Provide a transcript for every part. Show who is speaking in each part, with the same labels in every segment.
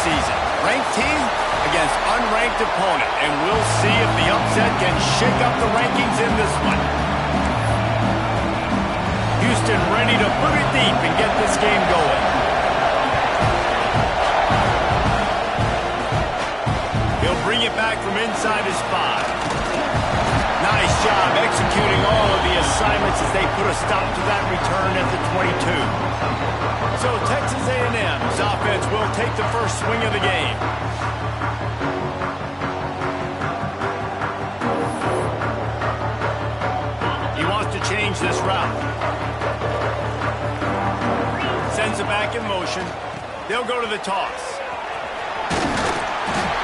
Speaker 1: season. Ranked team against unranked opponent, and we'll see if the upset can shake up the rankings in this one. Houston ready to put it deep and get this game going. He'll bring it back from inside his 5. Nice job executing all of the assignments as they put a stop to that return at the 22. So Texas A&M's offense will take the first swing of the game. He wants to change this route. Sends it back in motion. They'll go to the toss.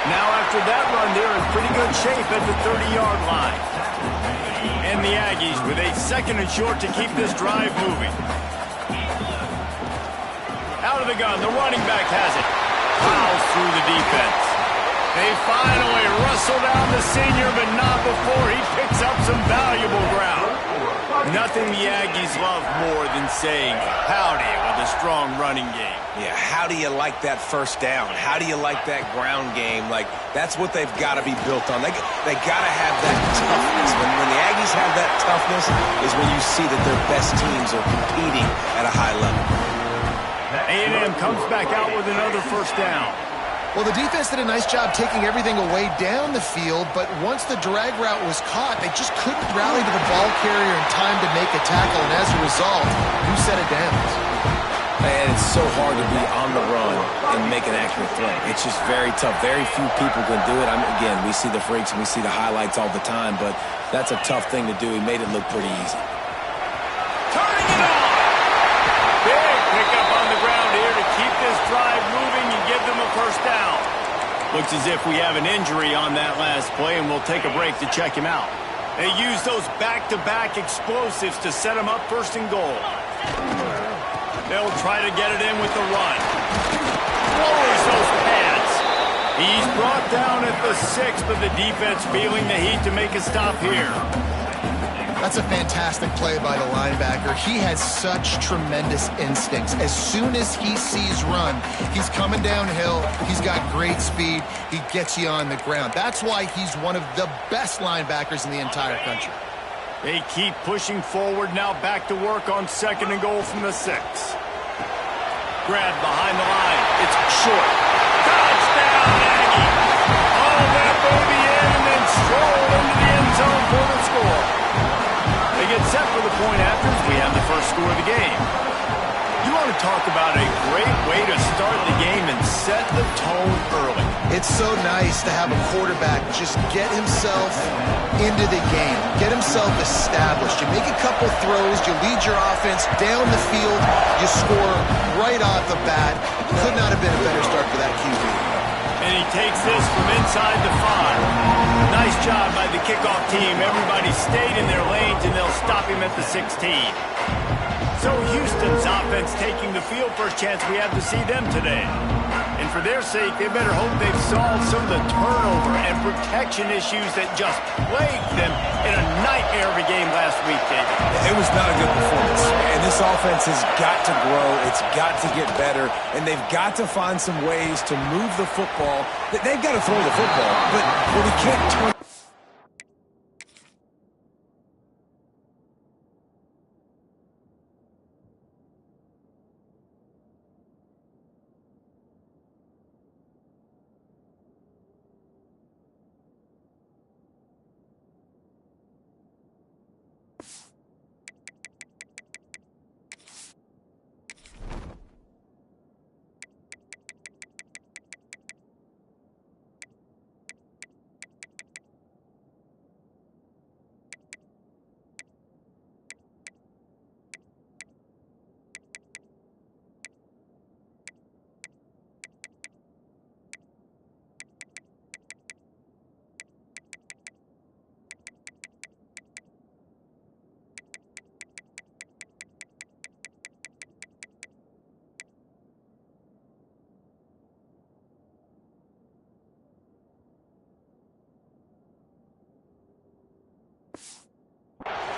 Speaker 1: Now after that run, they're in pretty good shape at the 30-yard line. And the Aggies with a 2nd and short to keep this drive moving. Out of the gun, the running back has it. Plows through the defense. They finally wrestle down the senior, but not before he picks up some valuable ground. Nothing the Aggies love more than saying howdy with a strong running game.
Speaker 2: Yeah, how do you like that first down? How do you like that ground game? Like, that's what they've got to be built on. They got to have that toughness. When the Aggies have that toughness is when you see that their best teams are competing at a high level.
Speaker 1: A&M comes back out with another first down.
Speaker 3: Well, the defense did a nice job taking everything away down the field, but once the drag route was caught, they just couldn't rally to the ball carrier in time to make a tackle, and as a result, who set it down?
Speaker 2: And it's so hard to be on the run and make an accurate throw. It's just very tough. Very few people can do it. Again, we see the freaks and we see the highlights all the time, but that's a tough thing to do. He made it look pretty easy.
Speaker 1: Turning it on! Big pickup on the ground here to keep this drive moving and give them a first down. Looks as if we have an injury on that last play, and we'll take a break to check him out. They use those back-to-back explosives to set him up 1st and goal. They'll try to get it in with the run. Lowers those pads. He's brought down at the 6, but the defense feeling the heat to make a stop here.
Speaker 3: That's a fantastic play by the linebacker. He has such tremendous instincts. As soon as he sees run, he's coming downhill. He's got great speed. He gets you on the ground. That's why he's one of the best linebackers in the entire country.
Speaker 1: They keep pushing forward, now back to work on 2nd and goal from the 6. Grab behind the line. It's short. Touchdown, Aggie! All that baby in and then stroll into the end zone for the score. They get set for the point after as we have the first score of the game. You want to talk about a great way to start the game and set the tone early.
Speaker 3: It's so nice to have a quarterback just get himself into the game, get himself established. You make a couple throws, you lead your offense down the field, you score right off the bat. Could not have been a better start for that QB.
Speaker 1: And he takes this from inside the 5. Nice job by the kickoff team. Everybody stayed in their lanes, and they'll stop him at the 16. So Houston's offense taking the field. First chance we have to see them today. And for their sake, they better hope they've solved some of the turnover and protection issues that just plagued them in a nightmare of a game last week, David.
Speaker 2: It was not a good performance. And this offense has got to grow. It's got to get better. And they've got to find some ways to move the football. They've got to throw the football, but we can't turn.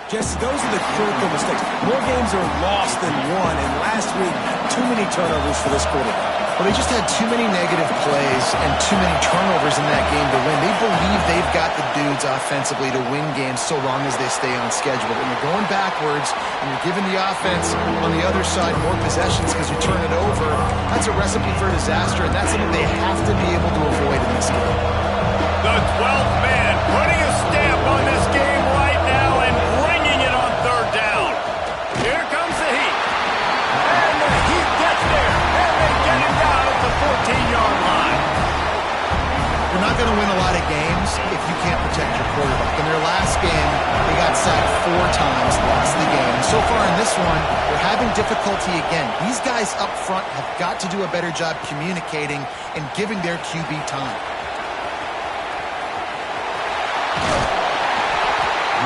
Speaker 2: Jesse, those are the critical mistakes. More games are lost than won, and last week, too many turnovers for this quarterback.
Speaker 3: Well, they just had too many negative plays and too many turnovers in that game to win. They believe they've got the dudes offensively to win games so long as they stay on schedule. But when you're going backwards and you're giving the offense on the other side more possessions because you turn it over, that's a recipe for disaster, and that's something they have to be able to avoid in this game.
Speaker 1: The 12th man putting a stamp on this game right now and bringing it on third down. Here comes the Heat. And the Heat gets there. And they get him down at the 14-yard line.
Speaker 3: You're not going to win a lot of games if you can't protect your quarterback. In their last game, they got sacked 4 times, lost the game. And so far in this one, they're having difficulty again. These guys up front have got to do a better job communicating and giving their QB time.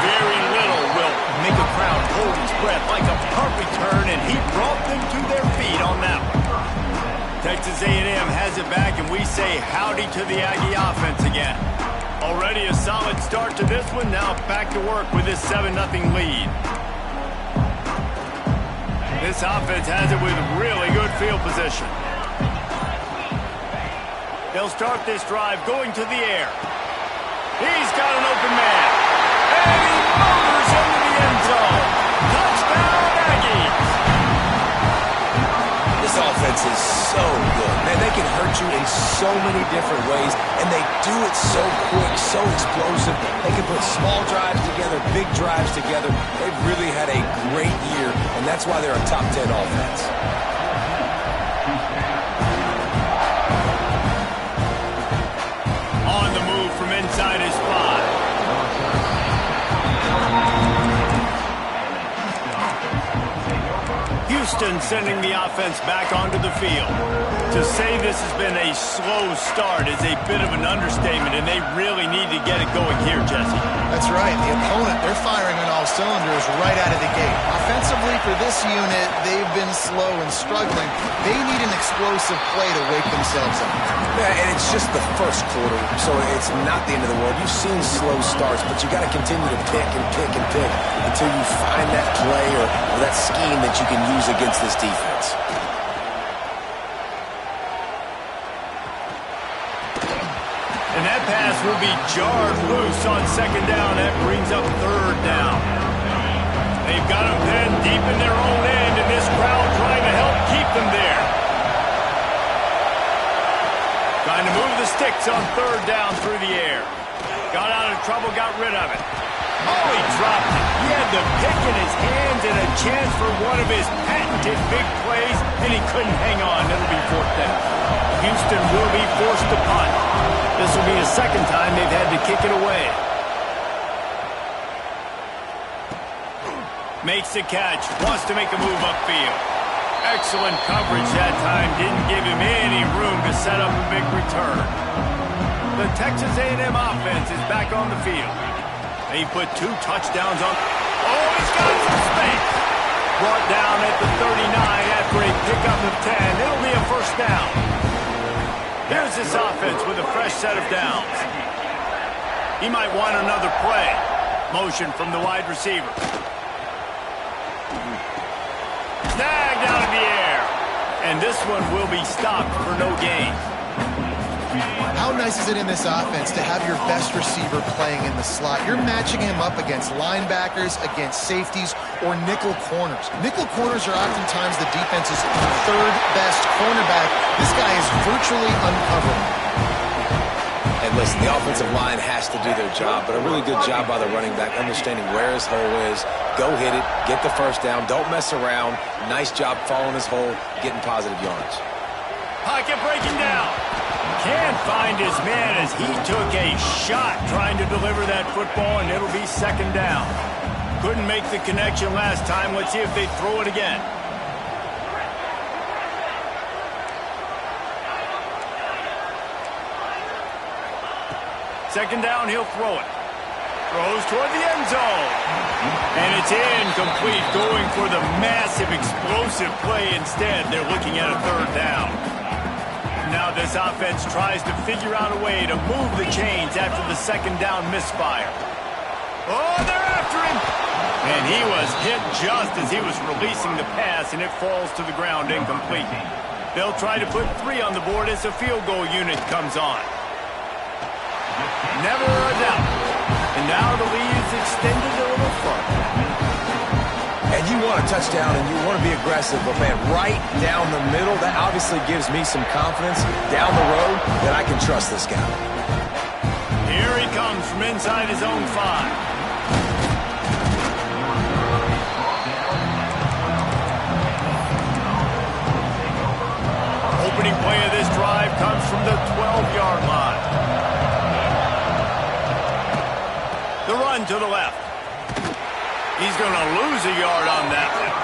Speaker 1: Very little will make a crowd hold its breath, like a perfect turn, and he brought them to their feet on that one. Texas A&M has it back, and we say howdy to the Aggie offense again. Already a solid start to this one. Now back to work with this 7-0 lead. This offense has it with really good field position. They'll start this drive going to the air. He's got an open man. And he motors into the end zone. Touchdown, Aggies.
Speaker 2: This offense is so good. Man, they can hurt you in so many different ways, and they do it so quick, so explosive. They can put small drives together, big drives together. They've really had a great year, and that's why they're a top 10 offense.
Speaker 1: On the move from inside his spot. Houston sending the offense back onto the field. To say this has been a slow start is a bit of an understatement, and they really need to get it going here, Jesse.
Speaker 3: That's right. The opponent, they're firing on all cylinders right out of the gate. Offensively, for this unit, they've been slow and struggling. They need an explosive play to wake themselves up.
Speaker 2: Yeah, and it's just the first quarter, so it's not the end of the world. You've seen slow starts, but you got to continue to pick and pick and pick until you find that play or that scheme that you can use against this defense.
Speaker 1: And that pass will be jarred loose on second down. That brings up third down. They've got them pinned deep in their own end, and this crowd trying to help keep them there. Trying to move the sticks on third down through the air. Got out of trouble, got rid of it. Oh, he dropped it. He had the pick in his hands and a chance for one of his patented big plays, and he couldn't hang on. It'll be fourth down. Houston will be forced to punt. This will be the second time they've had to kick it away. Makes the catch. Wants to make a move upfield. Excellent coverage that time. Didn't give him any room to set up a big return. The Texas A&M offense is back on the field. They put 2 touchdowns on. Oh, he's got some space. Brought down at the 39 after a pickup of 10. It'll be a first down. Here's this offense with a fresh set of downs. He might want another play. Motion from the wide receiver. Snagged out of the air. And this one will be stopped for no gain.
Speaker 3: How nice is it in this offense to have your best receiver playing in the slot? You're matching him up against linebackers, against safeties, or nickel corners. Nickel corners are oftentimes the defense's third best cornerback. This guy is virtually uncoverable.
Speaker 2: And listen, the offensive line has to do their job, but a really good job by the running back, understanding where his hole is. Go hit it, get the first down, don't mess around. Nice job following his hole, getting positive yards.
Speaker 1: Pocket breaking down. Can't find his man as he took a shot trying to deliver that football, and it'll be second down. Couldn't make the connection last time. Let's see if they throw it again. Second down, he'll throw it. Throws toward the end zone. And it's incomplete, going for the massive explosive play instead. They're looking at a third down. Now this offense tries to figure out a way to move the chains after the second down misfire. Oh, they're after him! And he was hit just as he was releasing the pass, and it falls to the ground incomplete. They'll try to put 3 on the board as the field goal unit comes on. Never a doubt. And now the lead is extended a little further.
Speaker 2: And you want a touchdown and you want to be aggressive, but man, right down the middle, that obviously gives me some confidence down the road that I can trust this guy.
Speaker 1: Here he comes from inside his own 5. Opening play of this drive comes from the 12-yard line. The run to the left. He's going to lose a yard on that one.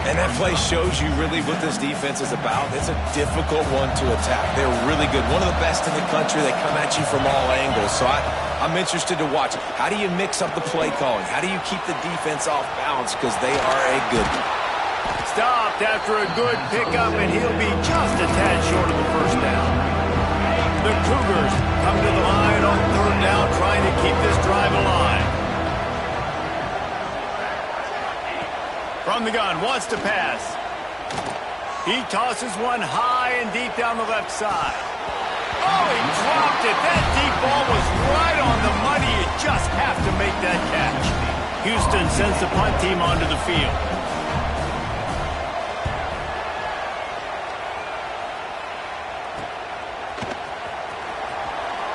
Speaker 2: And that play shows you really what this defense is about. It's a difficult one to attack. They're really good. One of the best in the country. They come at you from all angles. So I'm interested to watch. How do you mix up the play calling? How do you keep the defense off balance? Because they are a good one.
Speaker 1: Stopped after a good pickup, and he'll be just a tad short of the first down. The Cougars come to the line on 3rd down, trying to keep this drive alive. From the gun, wants to pass. He tosses one high and deep down the left side. Oh, he dropped it. That deep ball was right on the money. You just have to make that catch. Houston sends the punt team onto the field.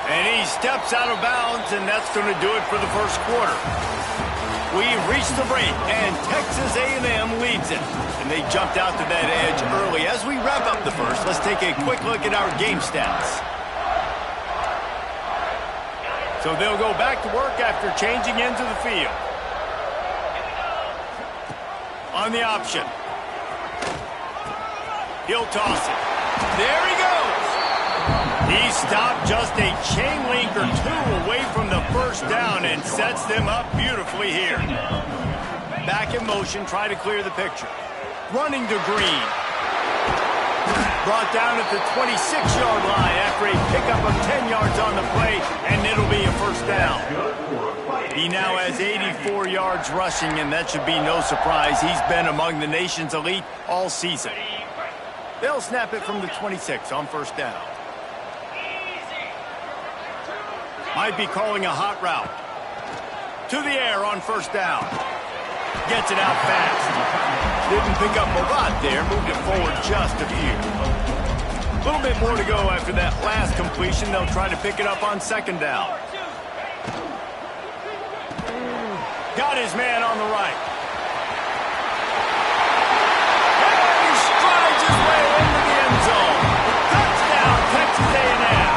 Speaker 1: And he steps out of bounds, and that's going to do it for the first quarter. We've reached the break, and Texas A&M leads it. And they jumped out to that edge early. As we wrap up the first, let's take a quick look at our game stats. So they'll go back to work after changing into the field. On the option. He'll toss it. There he goes. He stopped just a chain link or 2 away from the first down and sets them up beautifully here. Back in motion, try to clear the picture. Running to Green. Brought down at the 26-yard line after a pickup of 10 yards on the play, and it'll be a first down. He now has 84 yards rushing, and that should be no surprise. He's been among the nation's elite all season. They'll snap it from the 26 on first down. Might be calling a hot route. To the air on first down. Gets it out fast. Didn't pick up a lot there. Moved it forward just a few. A little bit more to go after that last completion. They'll try to pick it up on second down. Got his man on the right. And he strides his way into the end zone. Touchdown, Texas A&M.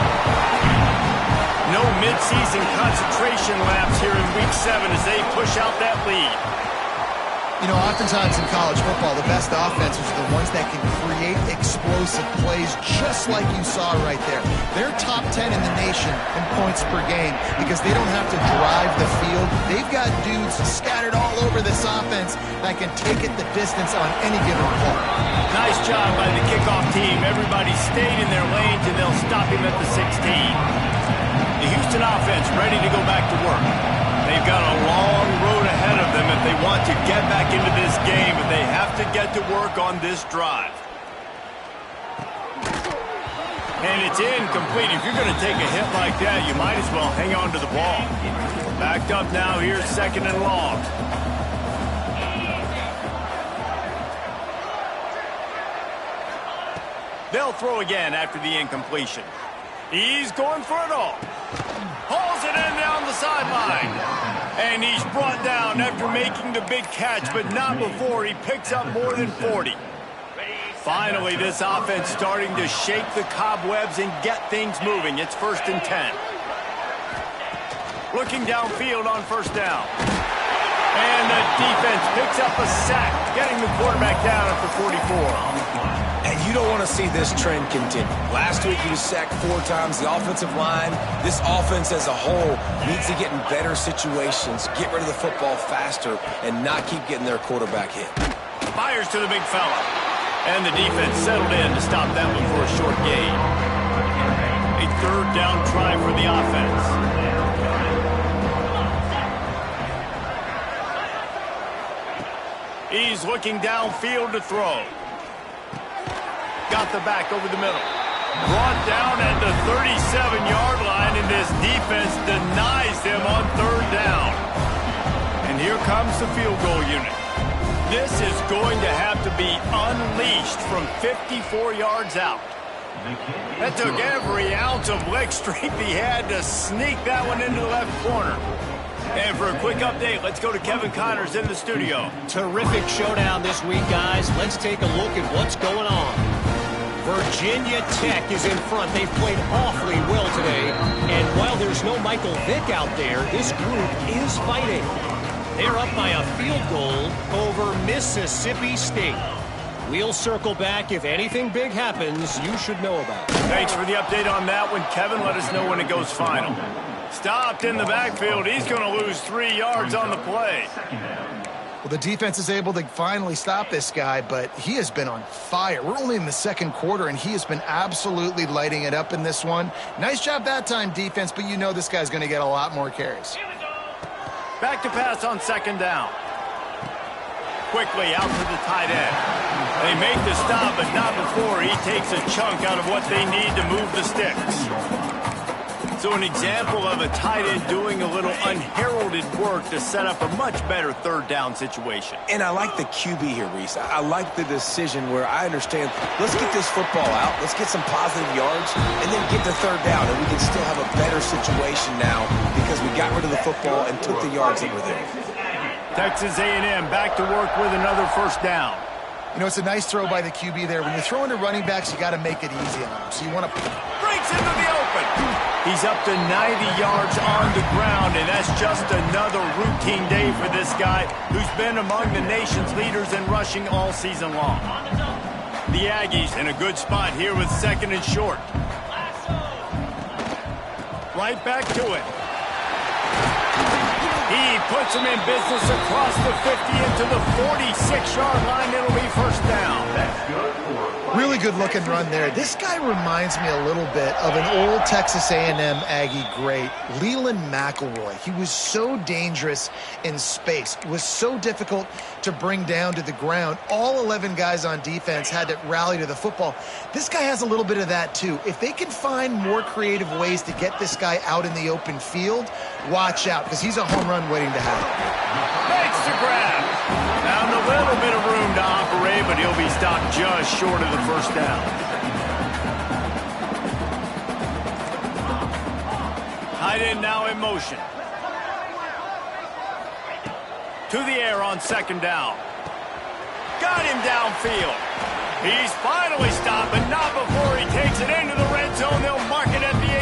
Speaker 1: No mid-season concentration laps here in Week 7 as they push out that lead.
Speaker 3: You know, oftentimes in college football, the best offenses are the ones that can create explosive plays just like you saw right there. They're top 10 in the nation in points per game because they don't have to drive the field. They've got dudes scattered all over this offense that can take it the distance on any given play.
Speaker 1: Nice job by the kickoff team. Everybody stayed in their lanes, and they'll stop him at the 16. The Houston offense ready to go back to work. They've got a long road ahead of them if they want to get back into this game, but they have to get to work on this drive. And it's incomplete. If you're going to take a hit like that, you might as well hang on to the ball. Backed up now. Here's second and long. They'll throw again after the incompletion. He's going for it all. Hauls it in down the sideline. And he's brought down after making the big catch, but not before he picks up more than 40. Finally, this offense starting to shake the cobwebs and get things moving. It's 1st and 10. Looking downfield on first down. And the defense picks up a sack, getting the quarterback down at the 44.
Speaker 2: And you don't want to see this trend continue. Last week, he was sacked 4 times. The offensive line, this offense as a whole, needs to get in better situations, get rid of the football faster, and not keep getting their quarterback hit.
Speaker 1: Fires to the big fella. And the defense settled in to stop that one for a short gain. A 3rd down try for the offense. He's looking downfield to throw. Got the back over the middle. Brought down at the 37-yard line, and this defense denies him on third down. And here comes the field goal unit. This is going to have to be unleashed from 54 yards out. That took every ounce of leg strength he had to sneak that one into the left corner. And for a quick update, let's go to Kevin Connors in the studio.
Speaker 4: Terrific showdown this week, guys. Let's take a look at what's going on. Virginia Tech is in front. They've played awfully well today. And while there's no Michael Vick out there, this group is fighting. They're up by a field goal over Mississippi State. We'll circle back. If anything big happens, you should know about it.
Speaker 1: Thanks for the update on that one, Kevin. Let us know when it goes final. Stopped in the backfield. He's going to lose 3 yards on the play.
Speaker 3: Well, the defense is able to finally stop this guy, but he has been on fire. We're only in the second quarter, and he has been absolutely lighting it up in this one. Nice job that time, defense, but you know this guy's going to get a lot more carries.
Speaker 1: Back to pass on second down. Quickly out to the tight end. They make the stop, but not before he takes a chunk out of what they need to move the sticks. So an example of a tight end doing a little unheralded work to set up a much better third down situation.
Speaker 2: And I like the QB here, Reese. I like the decision where I understand, let's get this football out, let's get some positive yards, and then get the third down, and we can still have a better situation now because we got rid of the football and took the yards that were there.
Speaker 1: Texas A&M back to work with another first down.
Speaker 3: You know, it's a nice throw by the QB there. When you're throwing to running backs, you got to make it easy on them. So you want to...
Speaker 1: Breaks into the open. He's up to 90 yards on the ground, and that's just another routine day for this guy who's been among the nation's leaders in rushing all season long. The Aggies in a good spot here with second and short. Right back to it. He puts him in business across the 50 into the 46-yard line. It'll be first down.
Speaker 3: Really good-looking run there. This guy reminds me a little bit of an old Texas A&M Aggie great, Leland McElroy. He was so dangerous in space. It was so difficult to bring down to the ground. All 11 guys on defense had to rally to the football. This guy has a little bit of that, too. If they can find more creative ways to get this guy out in the open field, watch out, because he's a home run waiting to happen.
Speaker 1: Makes the grab. Found a little bit of room to operate, but he'll be stopped just short of the first down. Tight end now in motion. To the air on second down. Got him downfield. He's finally stopped, but not before he takes it into the red zone. They'll mark it at the 18.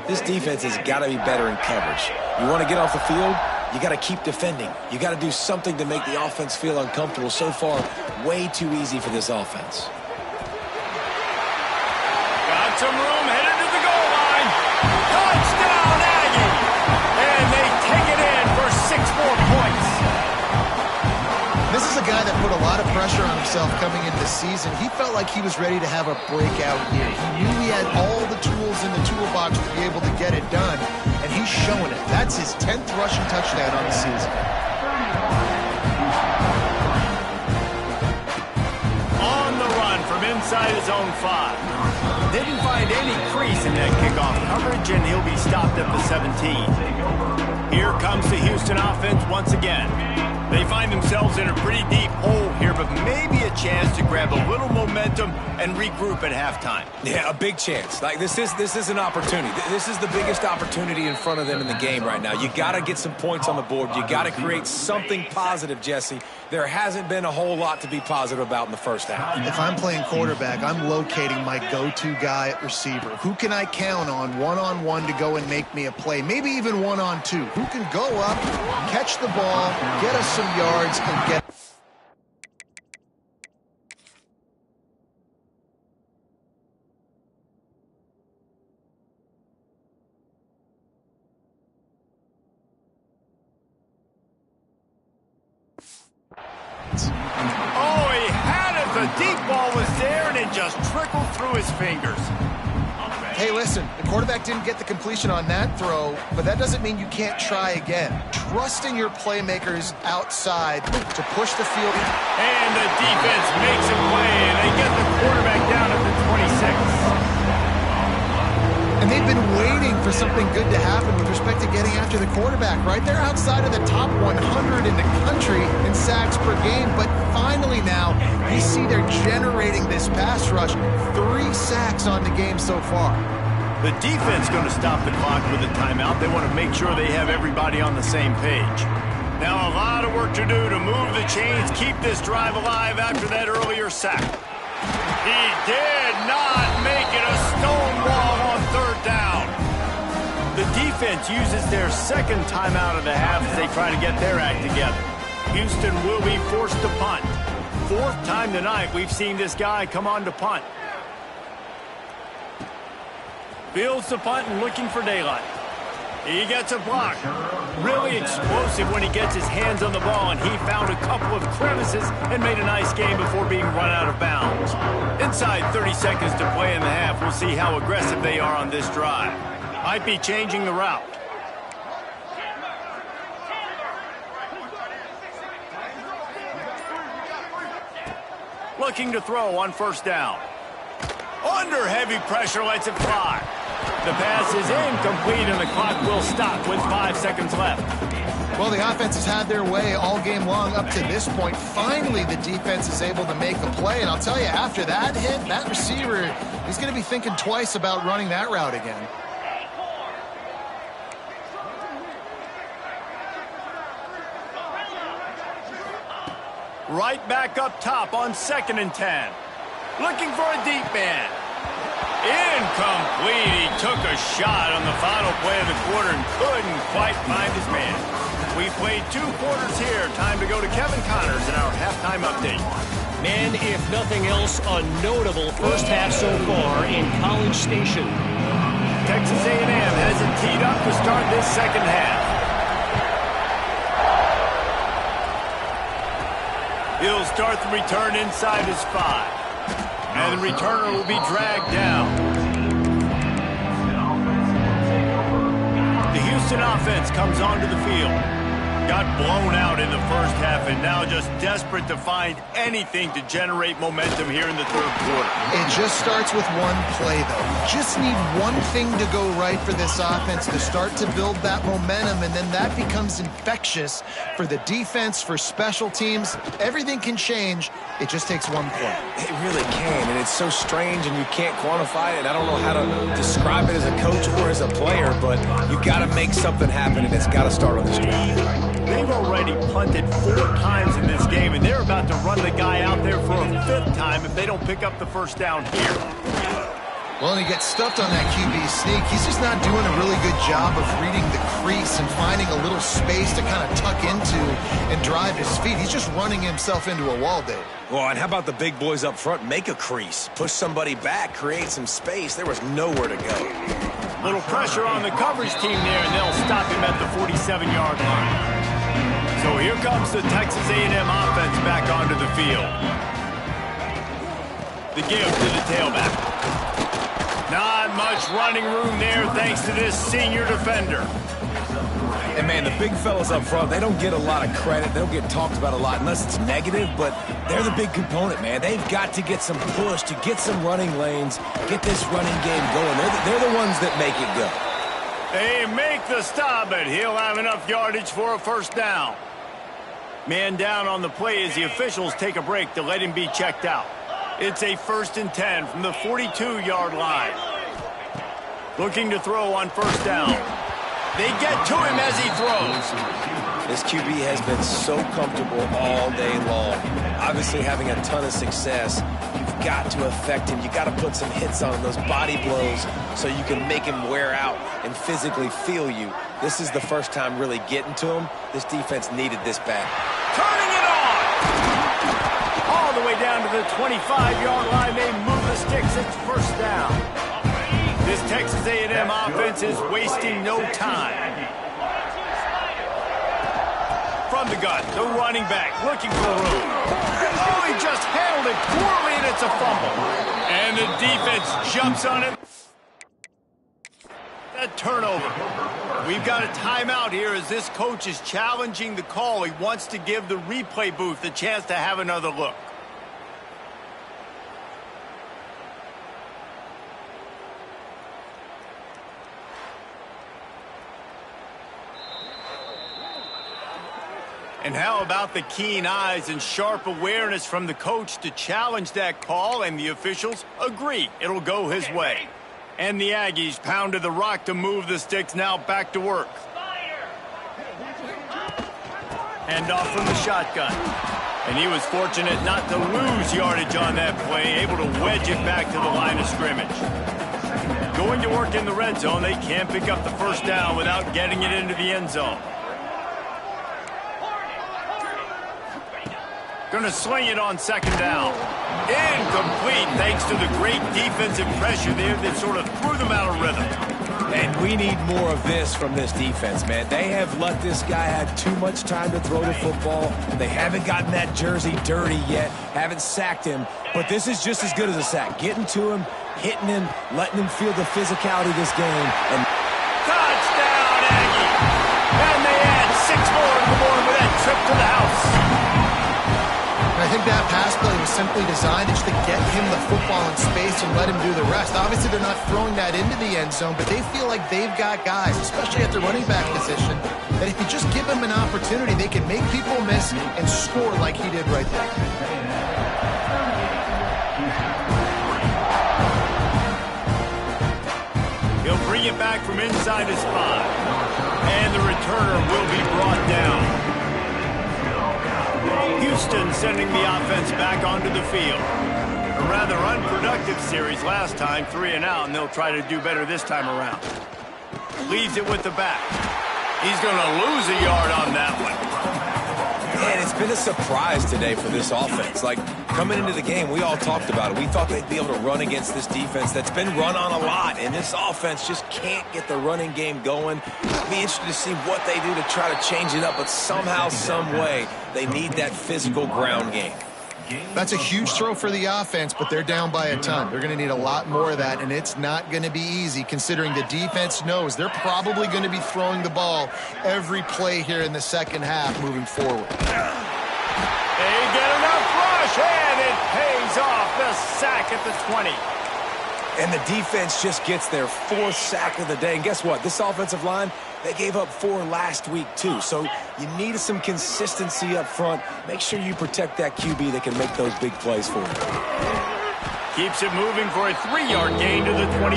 Speaker 2: This defense has got to be better in coverage. You want to get off the field, you got to keep defending. You got to do something to make the offense feel uncomfortable. So far, way too easy for this offense.
Speaker 1: Got some room, headed to the goal line. Touchdown, Aggie! And they take it in for 6 more points.
Speaker 3: This is a guy that put a lot of pressure on himself coming into the season. He felt like he was ready to have a breakout year. He knew he had all the tools in the toolbox to be able to get it done, and he's showing it. That's his 10th rushing touchdown on the season.
Speaker 1: On the run from inside his own 5. Didn't find any crease in that kickoff coverage, and he'll be stopped at the 17. Here comes the Houston offense once again. They find themselves in a pretty deep hole here, but maybe a chance to grab a little momentum and regroup at halftime.
Speaker 2: Yeah, a big chance. Like this is an opportunity. This is the biggest opportunity in front of them in the game right now. You got to get some points on the board. You got to create something positive, Jesse. There hasn't been a whole lot to be positive about in the first half.
Speaker 3: If I'm playing quarterback, I'm locating my go-to guy at receiver. Who can I count on one-on-one to go and make me a play? Maybe even one-on-two. Who can go up, catch the ball, get us some yards, and get...
Speaker 1: Oh, he had it. The deep ball was there, and it just trickled through his fingers.
Speaker 3: Hey, listen, the quarterback didn't get the completion on that throw, but that doesn't mean you can't try again. Trust in your playmakers outside to push the field.
Speaker 1: And the defense makes a play, and they get the quarterback down at the 26.
Speaker 3: And they've been waiting for something good to happen with respect to getting after the quarterback, right? They're outside of the top 100 in the country in sacks per game, but finally now you see they're generating this pass rush. 3 sacks on the game so far.
Speaker 1: The defense going to stop the clock with a timeout. They want to make sure they have everybody on the same page. Now a lot of work to do to move the chains, keep this drive alive after that earlier sack. He did not make it a stonewall on 3rd down. The defense uses their second timeout of the half as they try to get their act together. Houston will be forced to punt. 4th time tonight we've seen this guy come on to punt. Fields the punt and looking for daylight. He gets a block. Really explosive when he gets his hands on the ball, and he found a couple of crevices and made a nice game before being run out of bounds. Inside 30 seconds to play in the half. We'll see how aggressive they are on this drive. Might be changing the route. Looking to throw on 1st down. Under heavy pressure, lets it fly. The pass is incomplete, and the clock will stop with 5 seconds left.
Speaker 3: Well, the offense has had their way all game long up to this point. Finally, the defense is able to make a play, and I'll tell you, after that hit, that receiver, he's going to be thinking twice about running that route again.
Speaker 1: Right back up top on 2nd and 10. Looking for a deep man. Incomplete. He took a shot on the final play of the quarter and couldn't quite find his man. We played 2 quarters here. Time to go to Kevin Connors in our halftime update.
Speaker 4: Men, if nothing else, a notable first half so far in College Station.
Speaker 1: Texas A&M has it teed up to start this second half. He'll start the return inside his 5. And the returner will be dragged down. The Houston offense comes onto the field. Got blown out in the first half and now just desperate to find anything to generate momentum here in the 3rd quarter.
Speaker 3: It just starts with one play, though. You just need one thing to go right for this offense to start to build that momentum, and then that becomes infectious for the defense, for special teams. Everything can change. It just takes one play.
Speaker 2: It really can, and it's so strange, and you can't quantify it. I don't know how to describe it as a coach or as a player, but you got to make something happen, and it's got to start on this drive.
Speaker 1: They've already punted 4 times in this game, and they're about to run the guy out there for a 5th time if they don't pick up the 1st down here.
Speaker 3: Well, and he gets stuffed on that QB sneak. He's just not doing a really good job of reading the crease and finding a little space to kind of tuck into and drive his feet. He's just running himself into a wall, Dave.
Speaker 2: Well, and how about the big boys up front? Make a crease. Push somebody back. Create some space. There was nowhere to go.
Speaker 1: Little pressure on the coverage team there, and they'll stop him at the 47-yard line. So here comes the Texas A&M offense back onto the field. The give to the tailback. Not much running room there thanks to this senior defender.
Speaker 2: And, man, the big fellas up front, they don't get a lot of credit. They don't get talked about a lot unless it's negative, but they're the big component, man. They've got to get some push, to get some running lanes, get this running game going. They're the ones that make it go.
Speaker 1: They make the stop, but he'll have enough yardage for a 1st down. Man down on the play as the officials take a break to let him be checked out. It's a 1st and 10 from the 42-yard line. Looking to throw on 1st down. They get to him as he throws.
Speaker 2: This QB has been so comfortable all day long. Obviously having a ton of success. You've got to affect him. You've got to put some hits on him, those body blows, so you can make him wear out and physically feel you. This is the first time really getting to him. This defense needed this back.
Speaker 1: Turning it on! All the way down to the 25-yard line. They move the sticks. It's 1st down. This Texas A&M offense is wasting no time. From the gun, the running back looking for room. Oh, he just handled it poorly, and it's a fumble. And the defense jumps on it. A turnover. We've got a timeout here as this coach is challenging the call. He wants to give the replay booth a chance to have another look. And how about the keen eyes and sharp awareness from the coach to challenge that call, and the officials agree it'll go his way. And the Aggies pounded the rock to move the sticks, now back to work. Hand off from the shotgun. And he was fortunate not to lose yardage on that play, able to wedge it back to the line of scrimmage. Going to work in the red zone, they can't pick up the first down without getting it into the end zone. Going to sling it on second down. Incomplete thanks to the great defensive pressure there that sort of threw them out of rhythm.
Speaker 2: And we need more of this from this defense, man. They have let this guy have too much time to throw the football. They haven't gotten that jersey dirty yet, haven't sacked him. But this is just as good as a sack. Getting to him, hitting him, letting him feel the physicality of this game. And
Speaker 1: touchdown, Aggie! And they add 6 more to the board with that trip to the house.
Speaker 3: I think that pass play was simply designed just to get him the football in space and let him do the rest. Obviously, they're not throwing that into the end zone, but they feel like they've got guys, especially at the running back position, that if you just give them an opportunity, they can make people miss and score like he did right there.
Speaker 1: He'll bring it back from inside his 5. And the returner will be brought down. Houston sending the offense back onto the field. A rather unproductive series last time, 3 and out, and they'll try to do better this time around. Leaves it with the back. He's going to lose a yard on that one.
Speaker 2: Man, it's been a surprise today for this offense. Like, coming into the game, we all talked about it. We thought they'd be able to run against this defense that's been run on a lot, and this offense just can't get the running game going. I'll be interested to see what they do to try to change it up, but somehow, some way, they need that physical ground game.
Speaker 3: That's a huge throw for the offense, but they're down by a ton. They're going to need a lot more of that, and it's not going to be easy considering the defense knows they're probably going to be throwing the ball every play here in the second half moving forward.
Speaker 1: They get enough rush, and it pays off. The sack at the 20.
Speaker 2: And the defense just gets their 4th sack of the day. And guess what? This offensive line, they gave up 4 last week, too. So you need some consistency up front. Make sure you protect that QB that can make those big plays for you.
Speaker 1: Keeps it moving for a 3-yard gain to the 24.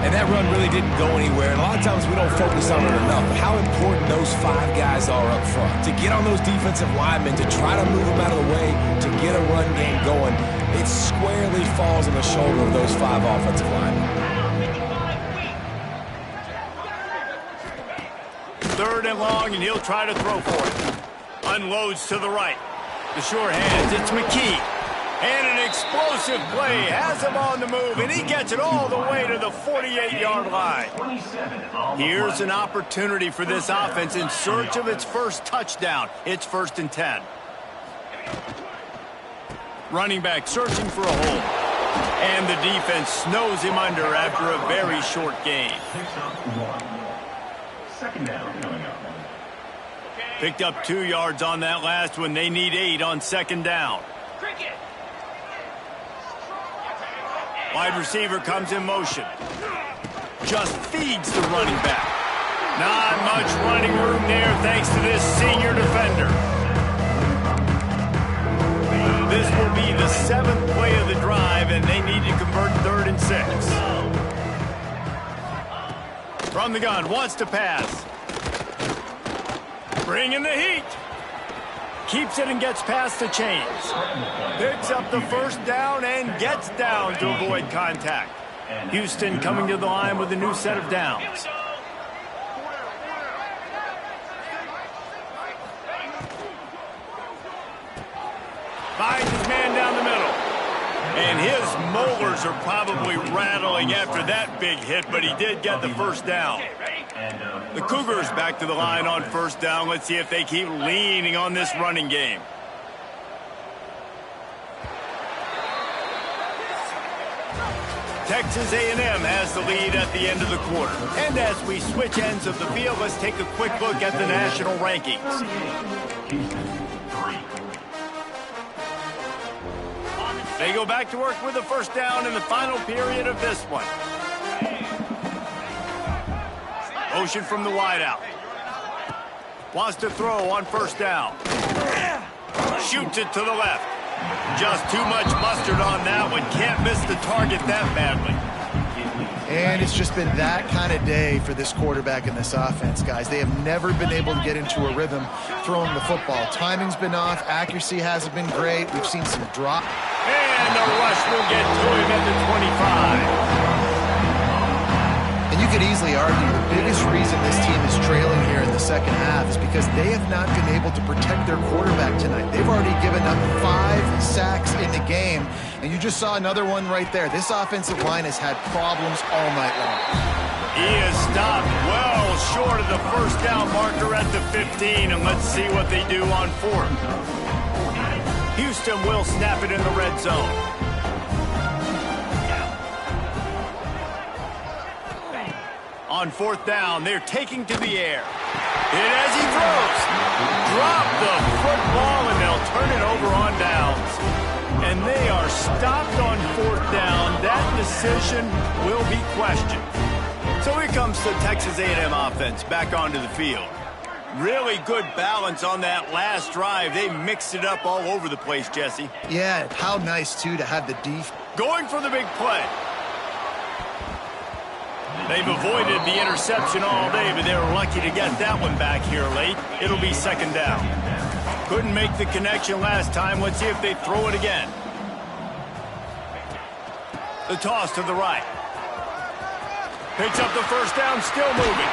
Speaker 2: And that run really didn't go anywhere. And a lot of times we don't focus on it enough. But how important those 5 guys are up front. To get on those defensive linemen, to try to move them out of the way, to get a run game going, it squarely falls on the shoulder of those 5 offensive linemen.
Speaker 1: 3rd and long, and he'll try to throw for it. Unloads to the right. The sure hands, it's McKee. And an explosive play has him on the move, and he gets it all the way to the 48-yard line. Here's an opportunity for this offense in search of its first touchdown. It's 1st and 10. Running back searching for a hole. And the defense snows him under after a very short gain. Picked up 2 yards on that last one. They need 8 on 2nd down. Wide receiver comes in motion. Just feeds the running back. Not much running room there thanks to this senior defender. This will be the 7th play of the drive, and they need to convert 3rd and 6. From the gun, wants to pass. Bringing the heat. Keeps it and gets past the chains. Picks up the 1st down and gets down to avoid contact. Houston coming to the line with a new set of downs. Finds his man down the middle. And his molars are probably rattling after that big hit, but he did get the 1st down. The Cougars back to the line on 1st down. Let's see if they keep leaning on this running game. Texas A&M has the lead at the end of the quarter. And as we switch ends of the field, let's take a quick look at the national rankings. They go back to work with a first down in the final period of this one. Motion from the wideout. Wants to throw on first down. Shoots it to the left. Just too much mustard on that one. Can't miss the target that badly.
Speaker 3: And it's just been that kind of day for this quarterback in this offense, guys. They have never been able to get into a rhythm throwing the football. Timing's been off. Accuracy hasn't been great. We've seen some drop.
Speaker 1: And the rush will get to him at the 25.
Speaker 3: And you could easily argue the biggest reason this team is trailing here in the second half is because they have not been able to protect their quarterback tonight. They've already given up 5 sacks in the game, and you just saw another one right there. This offensive line has had problems all night long.
Speaker 1: He is stopped well short of the first down marker at the 15, and let's see what they do on fourth. Houston will snap it in the red zone. On fourth down, they're taking to the air. And as he throws, drop the football, and they'll turn it over on downs. And they are stopped on fourth down. That decision will be questioned. So here comes the Texas A&M offense back onto the field. Really good balance on that last drive. They mixed it up all over the place, Jesse.
Speaker 3: Yeah, how nice, too, to have the defense.
Speaker 1: Going for the big play. They've avoided the interception all day, but they were lucky to get that one back here late. It'll be second down. Couldn't make the connection last time. Let's see if they throw it again. The toss to the right. Picks up the first down, still moving.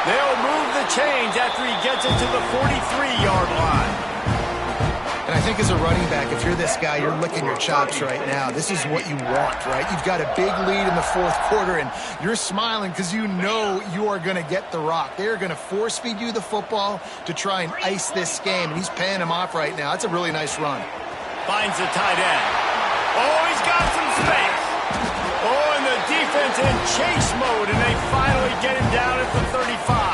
Speaker 1: They'll move the chains after he gets it to the 43-yard line.
Speaker 3: And I think as a running back, if you're this guy, you're licking your chops right now. This is what you want, right? You've got a big lead in the fourth quarter, and you're smiling because you know you are going to get the rock. They're going to force-feed you the football to try and ice this game, and he's paying him off right now. That's a really nice run.
Speaker 1: Finds the tight end. Oh, he's got some space. Oh, and the defense in chase mode, and they finally get him down at the 35.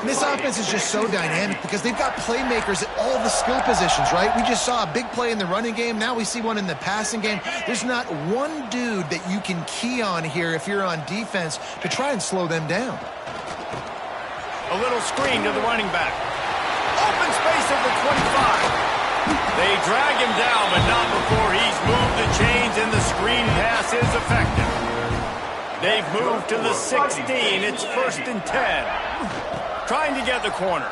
Speaker 3: And this offense is just so dynamic because they've got playmakers at all the skill positions, right? We just saw a big play in the running game. Now we see one in the passing game. There's not one dude that you can key on here if you're on defense to try and slow them down.
Speaker 1: A little screen to the running back. Open space at the 25. They drag him down, but not before he's moved the chains, and the screen pass is effective. They've moved to the 16. It's first and 10. Trying to get the corner.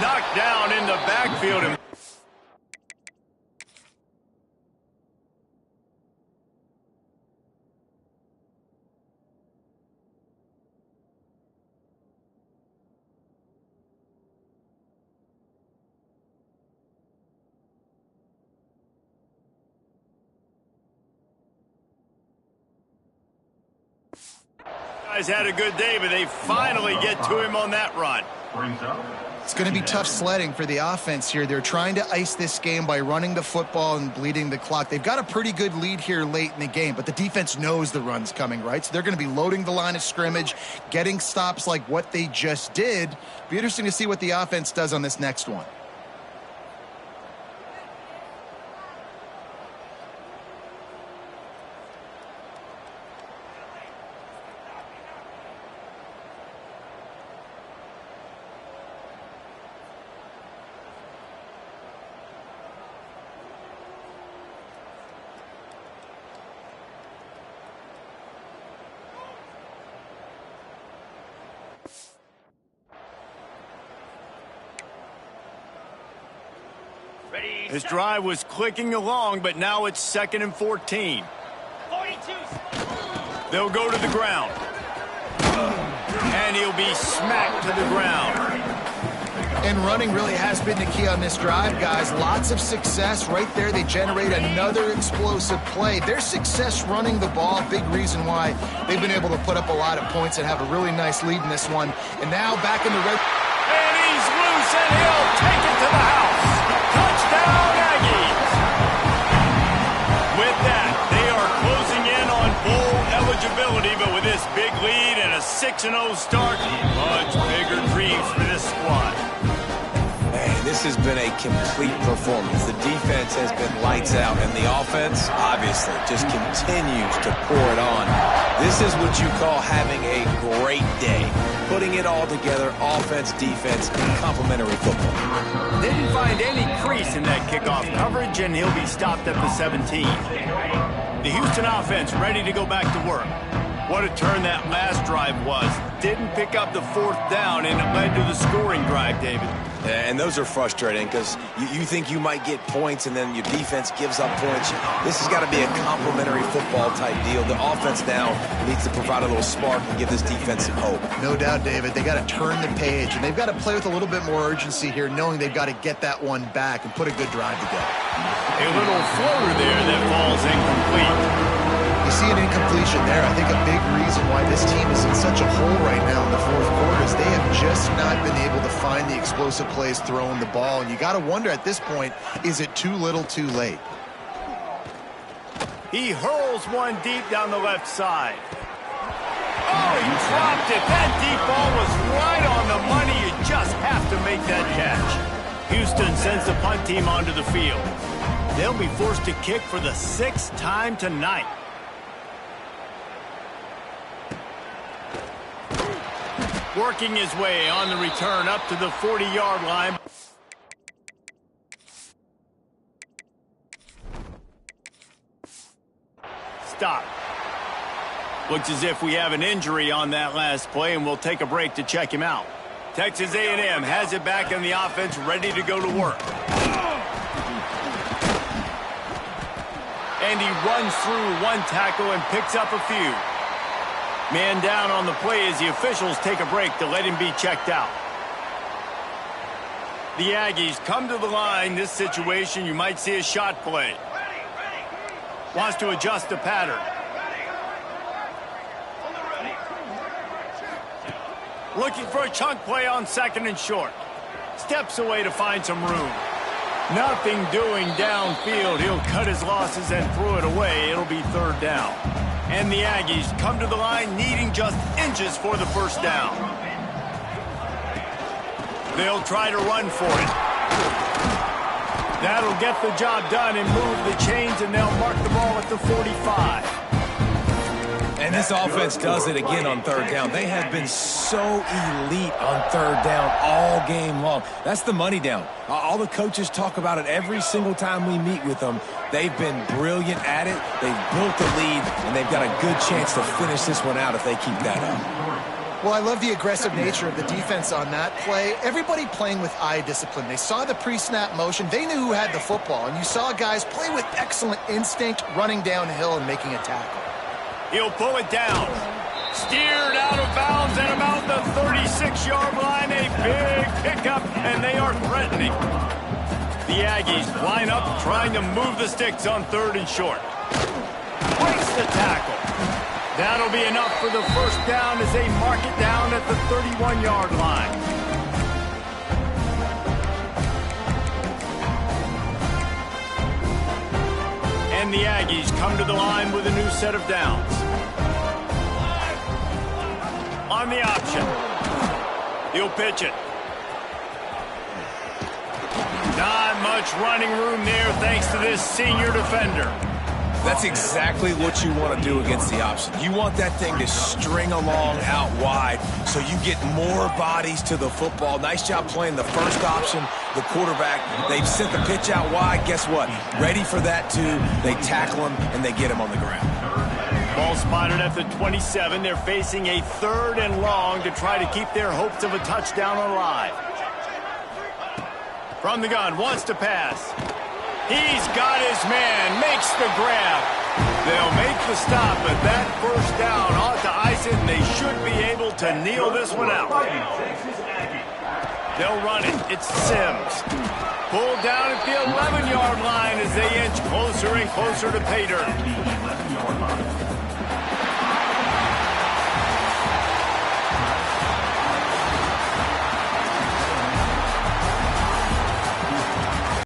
Speaker 1: Knocked down in the backfield. Guys had a good day, but they finally get to him on that run.
Speaker 3: It's going to be tough sledding for the offense here. They're trying to ice this game by running the football and bleeding the clock. They've got a pretty good lead here late in the game, but the defense knows the run's coming, right? So they're going to be loading the line of scrimmage, getting stops like what they just did. Be interesting to see what the offense does on this next one.
Speaker 1: This drive was clicking along, but now it's second and 14. 42. They'll go to the ground. And he'll be smacked to the ground.
Speaker 3: And running really has been the key on this drive, guys. Lots of success right there. They generate another explosive play. Their success running the ball, big reason why they've been able to put up a lot of points and have a really nice lead in this one. And now back in the red.
Speaker 1: And he's loose, and he'll take it to the house. Touchdown, Aggies. With that, they are 6-0 start. Much bigger dreams for this squad.
Speaker 2: Man, this has been a complete performance. The defense has been lights out, and the offense, obviously, just continues to pour it on. This is what you call having a great day. Putting it all together, offense, defense, complementary football.
Speaker 1: Didn't find any crease in that kickoff coverage, and he'll be stopped at the 17. The Houston offense ready to go back to work. What a turn that last drive was. Didn't pick up the 4th down, and it led to the scoring drive, David.
Speaker 2: And those are frustrating because you think you might get points and then your defense gives up points. This has got to be a complementary football type deal. The offense now needs to provide a little spark and give this defense some hope.
Speaker 3: No doubt, David. They got to turn the page, and they've got to play with a little bit more urgency here, knowing they've got to get that one back and put a good drive together.
Speaker 1: A little floater there that falls incomplete.
Speaker 3: You see an incompletion there. I think a big reason why this team is in such a hole right now in the 4th quarter is they have just not been able to find the explosive plays throwing the ball. And you got to wonder at this point, is it too little too late?
Speaker 1: He hurls one deep down the left side. Oh, he dropped it. That deep ball was right on the money. You just have to make that catch. Houston sends the punt team onto the field. They'll be forced to kick for the 6th time tonight. Working his way on the return up to the 40-yard line. Stop. Looks as if we have an injury on that last play, and we'll take a break to check him out. Texas A&M has it back in the offense, ready to go to work. And he runs through one tackle and picks up a few. Man down on the play as the officials take a break to let him be checked out. The Aggies come to the line. This situation, you might see a shot play. Wants to adjust the pattern. Looking for a chunk play on 2nd and short. Steps away to find some room. Nothing doing downfield. He'll cut his losses and throw it away. It'll be 3rd down. And the Aggies come to the line needing just inches for the 1st down. They'll try to run for it. That'll get the job done and move the chains, and they'll mark the ball at the 45.
Speaker 2: And this offense does it again on 3rd down. They have been so elite on 3rd down all game long. That's the money down. All the coaches talk about it every single time we meet with them. They've been brilliant at it. They've built the lead, and they've got a good chance to finish this one out if they keep that up.
Speaker 3: Well, I love the aggressive nature of the defense on that play. Everybody playing with eye discipline. They saw the pre-snap motion. They knew who had the football, and you saw guys play with excellent instinct, running downhill and making a tackle.
Speaker 1: He'll pull it down. Steered out of bounds at about the 36-yard line. A big pickup, and they are threatening. The Aggies line up, trying to move the sticks on 3rd and short. Breaks the tackle. That'll be enough for the 1st down as they mark it down at the 31-yard line. And the Aggies come to the line with a new set of downs. On the option. He'll pitch it. Not much running room there thanks to this senior defender.
Speaker 2: That's exactly what you want to do against the option. You want that thing to string along out wide so you get more bodies to the football. Nice job playing the 1st option, the quarterback. They've sent the pitch out wide. Guess what? Ready for that too. They tackle him and they get him on the ground.
Speaker 1: Ball spotted at the 27. They're facing a 3rd and long to try to keep their hopes of a touchdown alive. From the gun, wants to pass. He's got his man, makes the grab. They'll make the stop, but that 1st down ought to ice it, and they should be able to kneel this one out. They'll run it. It's Sims. Pulled down at the 11-yard line as they inch closer and closer to pay dirt.